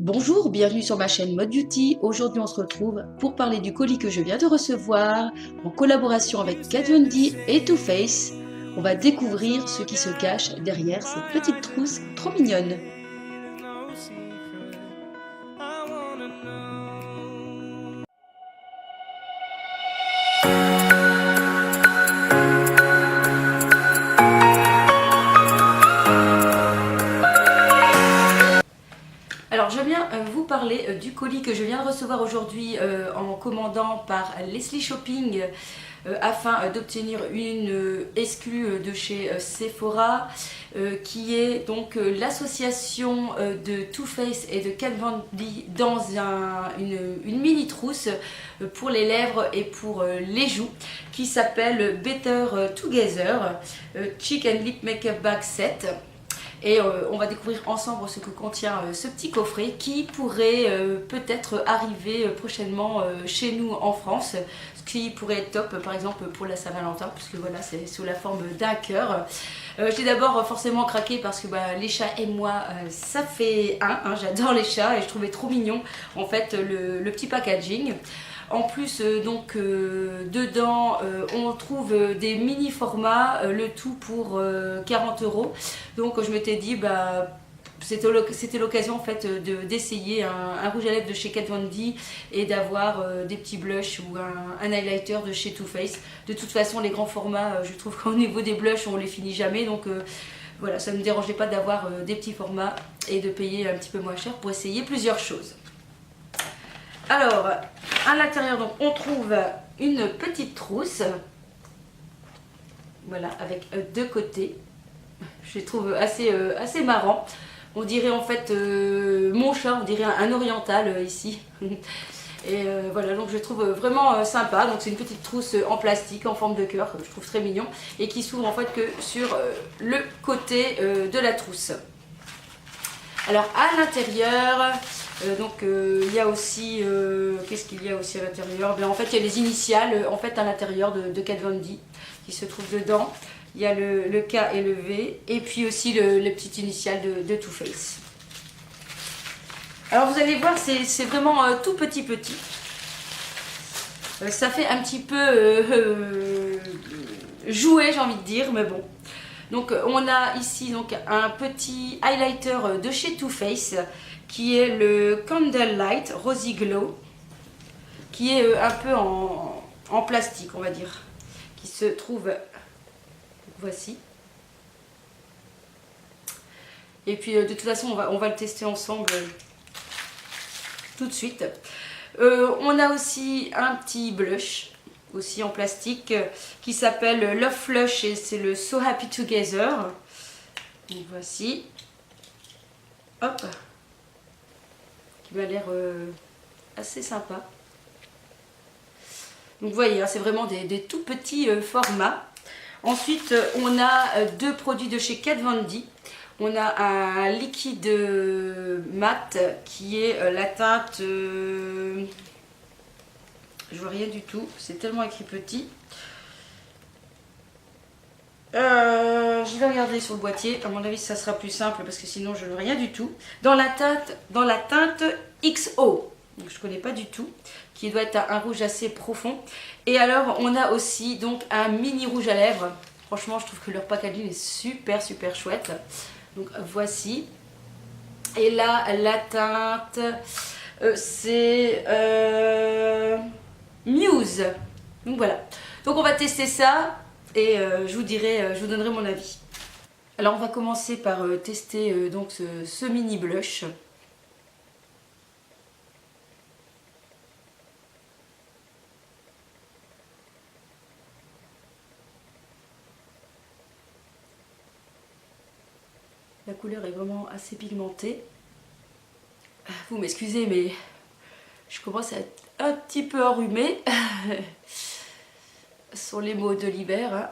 Bonjour, bienvenue sur ma chaîne Mode Beauty. Aujourd'hui on se retrouve pour parler du colis que je viens de recevoir en collaboration avec Kat Von D et Too Faced. On va découvrir ce qui se cache derrière cette petite trousse trop mignonne. Alors je viens vous parler du colis que je viens de recevoir aujourd'hui en commandant par Leslie Shopping afin d'obtenir une exclue de chez Sephora qui est donc l'association de Too Faced et de Kat Von D dans une mini trousse pour les lèvres et pour les joues qui s'appelle Better Together Cheek and Lip Makeup Bag Set. Et on va découvrir ensemble ce que contient ce petit coffret qui pourrait peut-être arriver prochainement chez nous en France. Ce qui pourrait être top par exemple pour la Saint-Valentin, puisque voilà, c'est sous la forme d'un cœur. J'ai d'abord forcément craqué parce que les chats et moi ça fait un, j'adore les chats et je trouvais trop mignon en fait le petit packaging. En plus, dedans, on trouve des mini formats, le tout pour 40 €. Donc, je m'étais dit, c'était l'occasion en fait d'essayer un rouge à lèvres de chez Kat Von D et d'avoir des petits blushs ou un highlighter de chez Too Faced. De toute façon, les grands formats, je trouve qu'au niveau des blushs, on les finit jamais. Donc, voilà, ça ne me dérangeait pas d'avoir des petits formats et de payer un petit peu moins cher pour essayer plusieurs choses. Alors, à l'intérieur, donc, on trouve une petite trousse. Voilà, avec deux côtés. Je les trouve assez marrant. On dirait en fait mon chat, on dirait un oriental ici. Et voilà, donc je trouve vraiment sympa. Donc c'est une petite trousse en plastique, en forme de cœur, que je trouve très mignon. Et qui s'ouvre en fait que sur le côté de la trousse. Alors à l'intérieur, il y a aussi, qu'est-ce qu'il y a aussi à l'intérieur? En fait il y a les initiales en fait à l'intérieur de Kat Von D qui se trouvent dedans. Il y a le K et le V et puis aussi les petites initiales de Too Faced. Alors vous allez voir, c'est vraiment tout petit. Ça fait un petit peu jouet, j'ai envie de dire, mais bon. Donc on a ici donc un petit highlighter de chez Too Faced qui est le Candlelight Rosy Glow, qui est un peu en plastique, on va dire, qui se trouve, voici. Et puis de toute façon on va le tester ensemble tout de suite. On a aussi un petit blush aussi en plastique qui s'appelle Love Flush et c'est le So Happy Together. Donc voici, hop, qui m'a l'air assez sympa. Donc vous voyez, c'est vraiment des tout petits formats. Ensuite, on a deux produits de chez Kat Von D. On a un liquide mat qui est la teinte... je vois rien du tout, c'est tellement écrit petit. Je vais regarder sur le boîtier, à mon avis ça sera plus simple parce que sinon je ne vois rien du tout. Dans la teinte XO, donc je connais pas du tout, qui doit être un rouge assez profond. Et alors on a aussi donc un mini rouge à lèvres. Franchement je trouve que leur packaging est super chouette. Donc voici. Et là la teinte c'est Muse. Donc voilà. Donc on va tester ça. Et je vous donnerai mon avis. Alors on va commencer par tester donc ce mini blush. La couleur est vraiment assez pigmentée. Vous m'excusez mais je commence à être un petit peu enrhumée. Ce sont les mots de l'hiver. Hein.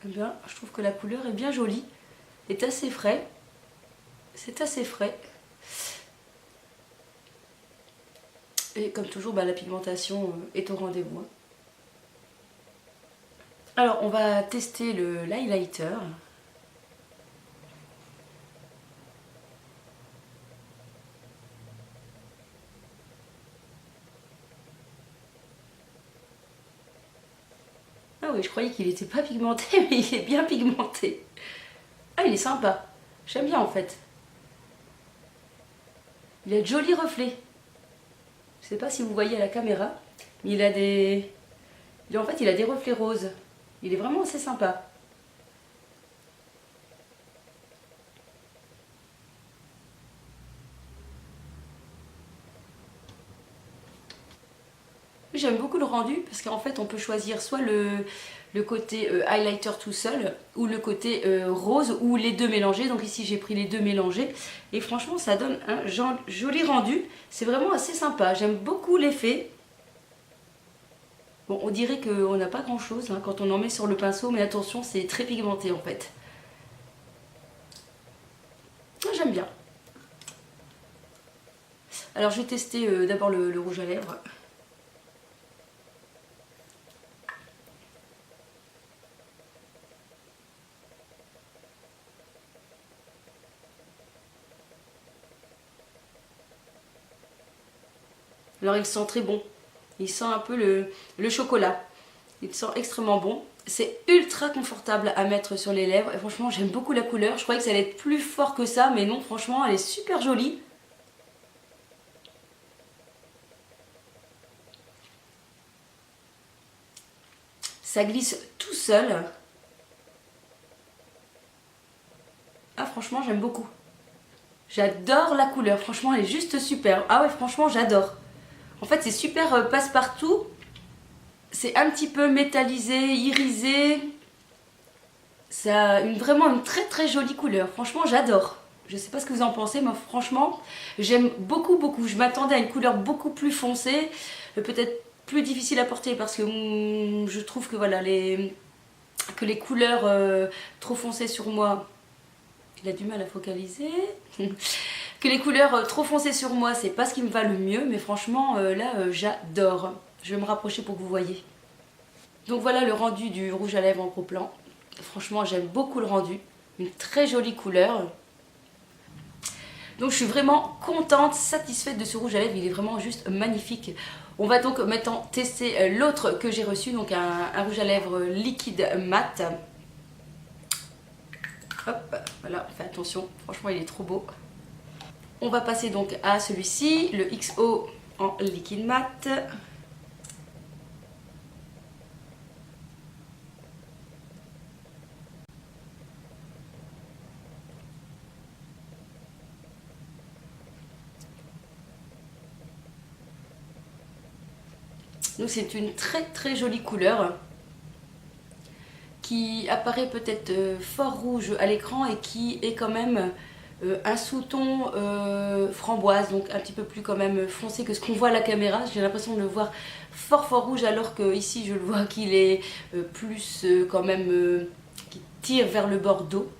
Eh bien, je trouve que la couleur est bien jolie, est assez frais. C'est assez frais. Et comme toujours, la pigmentation est au rendez-vous. Alors, on va tester l'highlighter. Ah oui, je croyais qu'il était pas pigmenté, mais il est bien pigmenté. Ah, il est sympa. J'aime bien en fait. Il a de jolis reflets. Je sais pas si vous voyez à la caméra, mais il a des... En fait, il a des reflets roses. Il est vraiment assez sympa. J'aime beaucoup le rendu parce qu'en fait on peut choisir soit le côté highlighter tout seul ou le côté rose ou les deux mélangés. Donc ici j'ai pris les deux mélangés et franchement ça donne un joli rendu. C'est vraiment assez sympa, j'aime beaucoup l'effet. Bon, on dirait qu'on n'a pas grand chose hein, quand on en met sur le pinceau, mais attention, c'est très pigmenté en fait. J'aime bien. Alors je vais tester d'abord le rouge à lèvres. Alors il sent très bon. Il sent un peu le chocolat. Il sent extrêmement bon. C'est ultra confortable à mettre sur les lèvres. Et franchement, j'aime beaucoup la couleur. Je croyais que ça allait être plus fort que ça, mais non, franchement, elle est super jolie. Ça glisse tout seul. Ah, franchement, j'aime beaucoup. J'adore la couleur. Franchement, elle est juste super. Ah ouais, franchement, j'adore. En fait, c'est super passe-partout. C'est un petit peu métallisé, irisé. Ça a vraiment une très très jolie couleur. Franchement, j'adore. Je sais pas ce que vous en pensez, mais franchement, j'aime beaucoup beaucoup. Je m'attendais à une couleur beaucoup plus foncée, peut-être plus difficile à porter parce que je trouve que voilà les couleurs trop foncées sur moi, il a du mal à focaliser. Que les couleurs trop foncées sur moi, c'est pas ce qui me va le mieux, mais franchement là j'adore. Je vais me rapprocher pour que vous voyez. Donc voilà le rendu du rouge à lèvres en gros plan. Franchement j'aime beaucoup le rendu, une très jolie couleur. Donc je suis vraiment contente, satisfaite de ce rouge à lèvres, il est vraiment juste magnifique. On va donc maintenant tester l'autre que j'ai reçu, donc un rouge à lèvres liquide mat. Hop, voilà, on fait attention, franchement il est trop beau. On va passer donc à celui-ci, le XO en liquide mat. Donc c'est une très très jolie couleur qui apparaît peut-être fort rouge à l'écran et qui est quand même un sous-ton framboise, donc un petit peu plus quand même foncé que ce qu'on voit à la caméra. J'ai l'impression de le voir fort fort rouge alors que ici je le vois qu'il est plus quand même qui tire vers le bordeaux.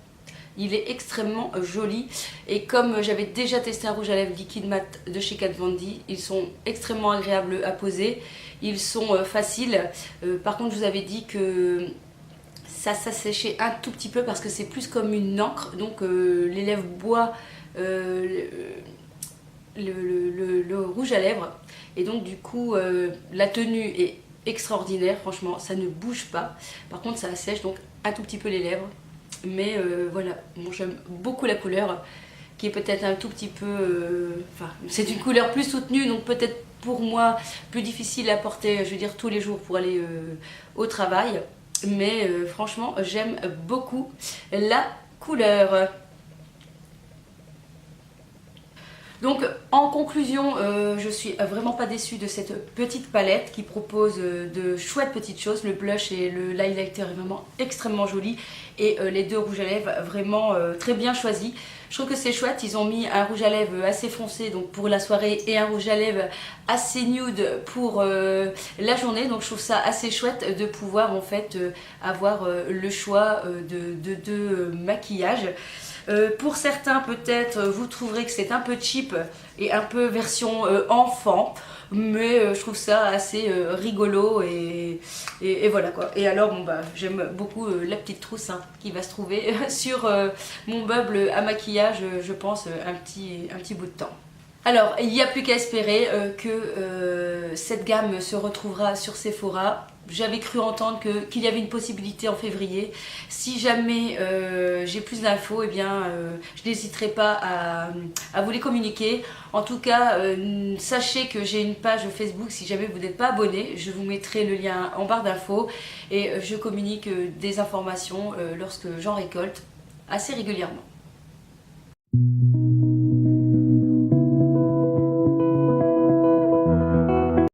Il est extrêmement joli et comme j'avais déjà testé un rouge à lèvres liquide mat de chez Kat Von D, ils sont extrêmement agréables à poser, ils sont faciles. Par contre je vous avais dit que ça s'asséchait un tout petit peu parce que c'est plus comme une encre, donc l'élève boit le rouge à lèvres et donc du coup la tenue est extraordinaire, franchement ça ne bouge pas. Par contre ça assèche donc un tout petit peu les lèvres. Mais voilà, bon, j'aime beaucoup la couleur qui est peut-être un tout petit peu... Enfin, c'est une couleur plus soutenue, donc peut-être pour moi plus difficile à porter, je veux dire, tous les jours pour aller au travail. Mais franchement, j'aime beaucoup la couleur. Donc en conclusion, je suis vraiment pas déçue de cette petite palette qui propose de chouettes petites choses. Le blush et l'highlighter est vraiment extrêmement joli et les deux rouges à lèvres vraiment très bien choisis. Je trouve que c'est chouette, ils ont mis un rouge à lèvres assez foncé donc pour la soirée et un rouge à lèvres assez nude pour la journée. Donc je trouve ça assez chouette de pouvoir en fait avoir le choix de deux maquillages. Pour certains peut-être vous trouverez que c'est un peu cheap et un peu version enfant, mais je trouve ça assez rigolo et voilà quoi. Et alors bon bah j'aime beaucoup la petite trousse hein, qui va se trouver sur mon meuble à maquillage, je pense un petit bout de temps. Alors, il n'y a plus qu'à espérer que cette gamme se retrouvera sur Sephora. J'avais cru entendre qu'il y avait une possibilité en février. Si jamais j'ai plus d'infos, eh bien, je n'hésiterai pas à vous les communiquer. En tout cas, sachez que j'ai une page Facebook. Si jamais vous n'êtes pas abonné, je vous mettrai le lien en barre d'infos. Et je communique des informations lorsque j'en récolte assez régulièrement.